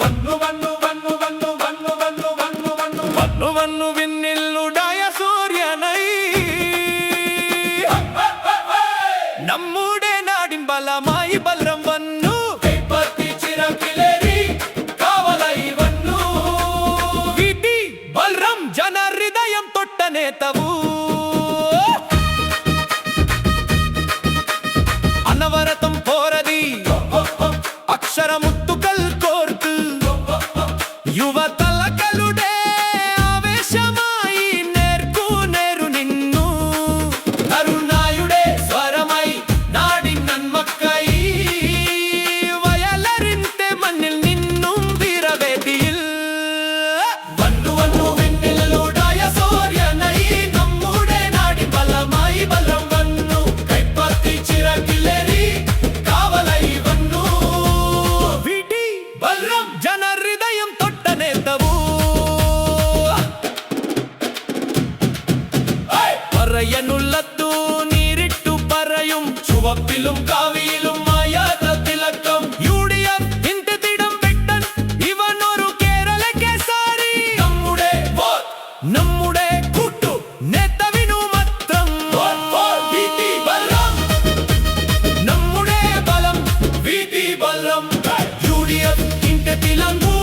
വന്നു വന്നു വന്നു വന്നു വന്നു വന്നു വന്നു വന്നു വന്നു വന്നു വിണ്ണിലുടായ സൂര്യനൈ നമ്മുടെ നാടിൻ ബലമായി ബലം വന്നു കൈപ്പത്തി ചിറകിലേറി കാവലായി വന്നു വിധി ബലം ജനഹൃദയം തൊട്ട നേതವು അനവരതം പോരതി അക്ഷരമുത്തുകൾ കോർത്ത് യുവതലകളുടെ ആവേശമായി നേർക്കുനേരു നിന്നു കരുണയുടെ സ്വരമായി നാടിൻ നന്മക്കായി വയലറിന്റെ മണ്ണിൽ നിന്നും വീരവേദിയിൽ വന്നു വന്നു വിണ്ണിലുടായ സൂര്യനായി നമ്മുടെ നാടിൻ ബലമായി ബലം വന്നു കൈപ്പത്തി ചിറകിലേറി കാവലായി വന്നു വിധി ബലം ജനഹൃദയം തൊട്ട നേതವು പറയനുള്ളതു നീരിട്ടു പറയും ചുവപ്പിലും കാവിയിലും മായാത്ത തിലക്കം UDF ഇന്ത്യത്തിടം വെട്ടൻ ഇവനൊരു കേരള കേസരി നമ്മുടെ കൂട്ടു നേതാവിനു മാത്രം വിധി ബലം നമ്മുടെ ബലം വിധി ബലം UDF ഇന്ത്യത്തിലങ്ങു